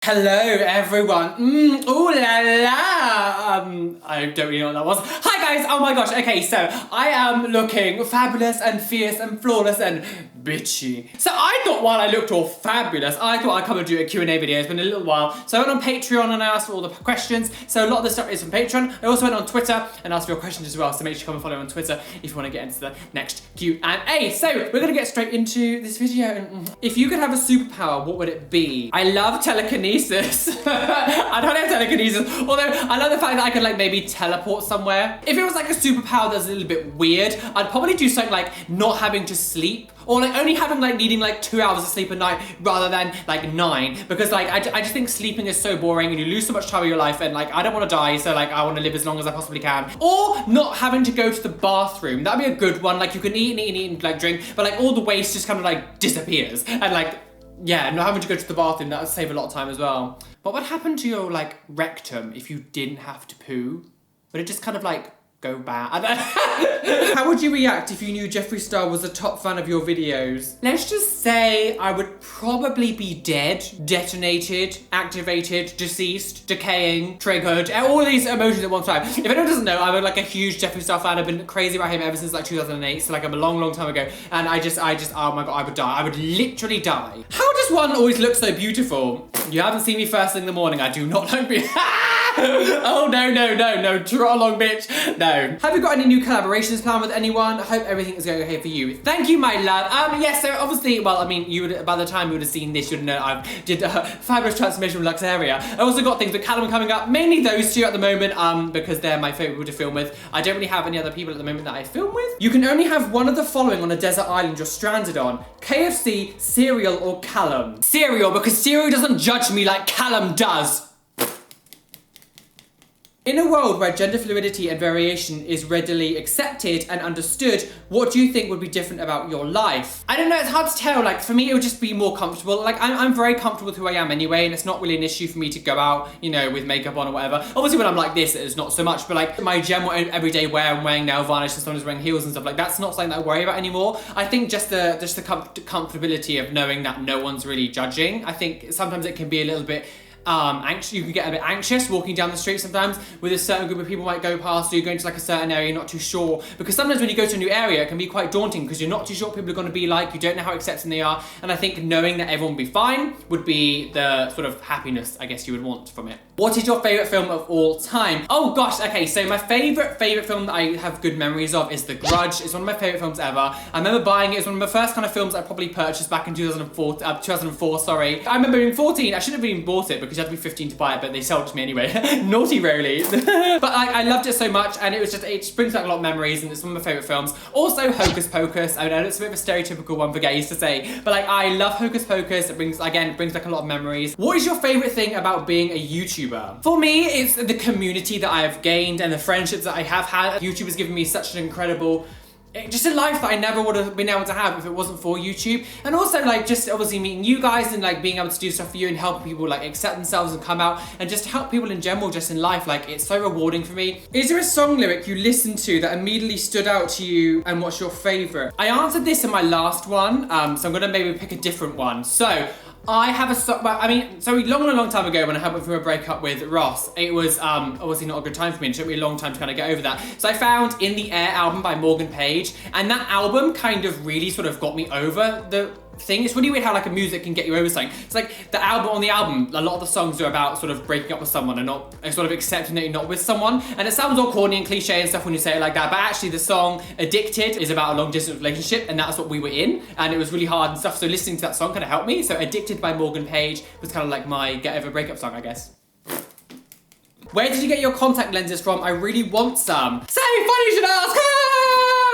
Hello everyone. Ooh la la. I don't really know what that was. Hi guys. Oh my gosh. Okay, so I am looking fabulous and fierce and flawless and bitchy. So I thought while I looked all fabulous, I thought I'd come and do a Q&A video. It's been a little while. So I went on Patreon and I asked for all the questions. So a lot of the stuff is from Patreon. I also went on Twitter and asked for your questions as well. So make sure you come and follow me on Twitter if you want to get into the next Q&A. So we're gonna get straight into this video. If you could have a superpower, what would it be? I love telekinesis. I don't have telekinesis, although I love the fact that I could like maybe teleport somewhere. If it was like a superpower that's a little bit weird, I'd probably do something like not having to sleep, or like only having like needing like 2 hours of sleep a night rather than like 9, because like I just think sleeping is so boring and you lose so much time of your life, and like I don't want to die, so like I want to live as long as I possibly can. Or not having to go to the bathroom. That'd be a good one. Like you can eat and eat and eat and like drink, but like all the waste just kind of like disappears, and like yeah, not having to go to the bathroom, that would save a lot of time as well. But what happened to your like rectum if you didn't have to poo? Would it just kind of like go bad? How would you react if you knew Jeffree Star was a top fan of your videos? Let's just say I would probably be dead, detonated, activated, deceased, decaying, triggered, all these emotions at one time. If anyone doesn't know, I'm like a huge Jeffree Star fan. I've been crazy about him ever since like 2008, so like I'm a long time ago. And I just, oh my God, I would die. I would literally die. How does one always look so beautiful? You haven't seen me first thing in the morning. I do not look beautiful. Oh no, trot along bitch, no. Have you got any new collaborations planned with anyone? I hope everything is going okay for you. Thank you, my love. Yes, so obviously, well, I mean, you would, by the time you would have seen this, you'd know I did a fabulous transformation with Luxaria. I also got things with Callum coming up, mainly those two at the moment, because they're my favourite people to film with. I don't really have any other people at the moment that I film with. You can only have one of the following on a desert island you're stranded on: KFC, cereal, or Callum. Cereal, because cereal doesn't judge me like Callum does. In a world where gender fluidity and variation is readily accepted and understood, what do you think would be different about your life? I don't know, it's hard to tell. Like, for me, it would just be more comfortable. Like, I'm very comfortable with who I am anyway, and it's not really an issue for me to go out, you know, with makeup on or whatever. Obviously, when I'm like this, it's not so much, but like, my general everyday wear, I'm wearing nail varnish and someone's wearing heels and stuff, like, that's not something that I worry about anymore. I think just the comfortability of knowing that no one's really judging. I think sometimes it can be a little bit anxious. You can get a bit anxious walking down the street sometimes with a certain group of people might go past, or you're going to like a certain area, you're not too sure, because sometimes when you go to a new area it can be quite daunting because you're not too sure what people are going to be like, you don't know how accepting they are, and I think knowing that everyone will be fine would be the sort of happiness I guess you would want from it. What is your favourite film of all time? Oh gosh, okay, so my favourite film that I have good memories of is The Grudge. It's one of my favourite films ever. I remember buying it. It's one of the first kind of films I probably purchased back in 2004, sorry. I remember being 14, I shouldn't have even bought it because you had to be 15 to buy it, but they sold it to me anyway. Naughty Roly. But I loved it so much, and it just brings back a lot of memories, and it's one of my favourite films. Also Hocus Pocus. I know it's a bit of a stereotypical one for gays to say, but like I love Hocus Pocus. It brings back a lot of memories. What is your favourite thing about being a YouTuber? For me, it's the community that I have gained and the friendships that I have had. YouTube has given me such an incredible, just a life that I never would have been able to have if it wasn't for YouTube. And also like just obviously meeting you guys and like being able to do stuff for you and helping people like accept themselves and come out and just help people in general just in life. Like it's so rewarding for me. Is there a song lyric you listened to that immediately stood out to you, and what's your favourite? I answered this in my last one, so I'm gonna maybe pick a different one. So I have a song, I mean, so long time ago when I had through a breakup with Ross, it was obviously not a good time for me, and it took me a long time to kind of get over that. So I found In the Air album by Morgan Page, and that album kind of really sort of got me over the thing. It's really weird how like a music can get you over something. It's like on the album, a lot of the songs are about sort of breaking up with someone and not sort of accepting that you're not with someone. And it sounds all corny and cliche and stuff when you say it like that, but actually the song Addicted is about a long distance relationship, and that's what we were in, and it was really hard and stuff. So listening to that song kind of helped me. So Addicted by Morgan Page was kind of like my get over breakup song, I guess. Where did you get your contact lenses from? I really want some. So funny you should ask.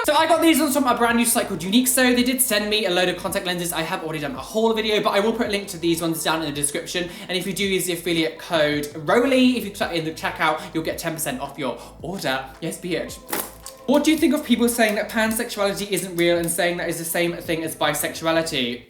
So I got these ones from a brand new site called Unique. So they did send me a load of contact lenses. I have already done a haul video, but I will put a link to these ones down in the description. And if you do use the affiliate code Roly, if you put in the checkout, you'll get 10% off your order. Yes, bitch. What do you think of people saying that pansexuality isn't real and saying that is the same thing as bisexuality?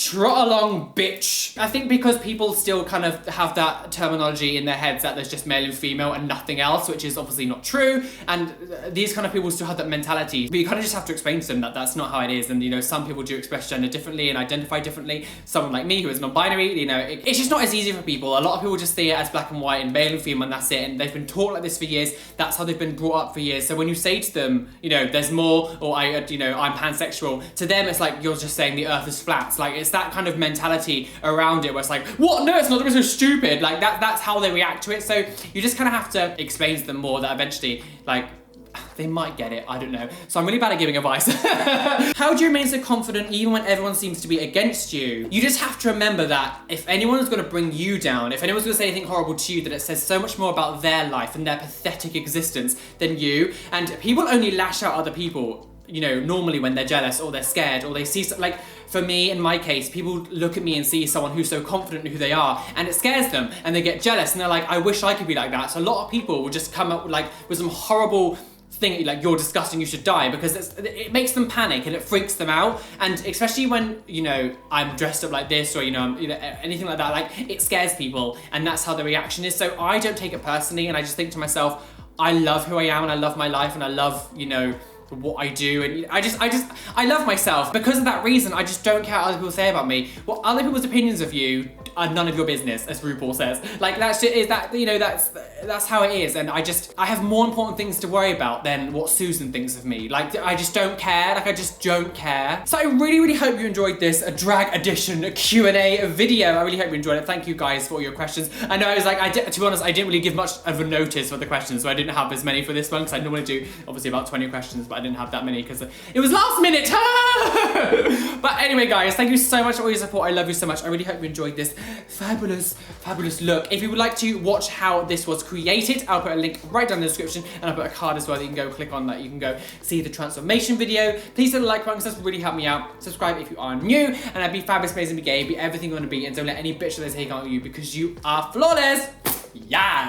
Trot along, bitch. I think because people still kind of have that terminology in their heads that there's just male and female and nothing else, which is obviously not true. And these kind of people still have that mentality. But you kind of just have to explain to them that that's not how it is. And, you know, some people do express gender differently and identify differently. Someone like me who is non-binary, you know, it's just not as easy for people. A lot of people just see it as black and white and male and female and that's it. And they've been taught like this for years. That's how they've been brought up for years. So when you say to them, you know, there's more, or I'm pansexual, to them it's like you're just saying the earth is flat. It's like, it's that kind of mentality around it where it's like, what? No, it's not, it's so stupid. Like that's how they react to it. So you just kind of have to explain to them more that eventually, like, they might get it, I don't know. So I'm really bad at giving advice. How do you remain so confident even when everyone seems to be against you? You just have to remember that if anyone's gonna bring you down, if anyone's gonna say anything horrible to you, that it says so much more about their life and their pathetic existence than you. And people only lash out at other people, you know, normally when they're jealous or they're scared or they see, like, for me, in my case, people look at me and see someone who's so confident in who they are and it scares them and they get jealous and they're like, I wish I could be like that. So a lot of people will just come up with some horrible thing, like, you're disgusting, you should die, because it makes them panic and it freaks them out. And especially when, you know, I'm dressed up like this or, you know, anything like that, like, it scares people and that's how the reaction is. So I don't take it personally and I just think to myself, I love who I am and I love my life and I love, you know, what I do, and I love myself. Because of that reason, I just don't care what other people say about me. What other people's opinions of you are none of your business, as RuPaul says. Like, that's how it is. And I have more important things to worry about than what Susan thinks of me. Like, I just don't care. Like, I just don't care. So I really, really hope you enjoyed this drag edition Q&A video. I really hope you enjoyed it. Thank you guys for all your questions. I know it was like, to be honest, I didn't really give much of a notice for the questions, so I didn't have as many for this one, because I normally do obviously about 20 questions, but I didn't have that many because it was last minute. But anyway, guys, thank you so much for all your support. I love you so much. I really hope you enjoyed this fabulous, fabulous look. If you would like to watch how this was created, I'll put a link right down in the description, and I'll put a card as well that you can go click on, that you can go see the transformation video. Please hit the like button because that's really helped me out. Subscribe if you are new, and I'd be fabulous, amazing, be gay, be everything you want to be, and don't let any bitch that they take on you, because you are flawless. Yeah.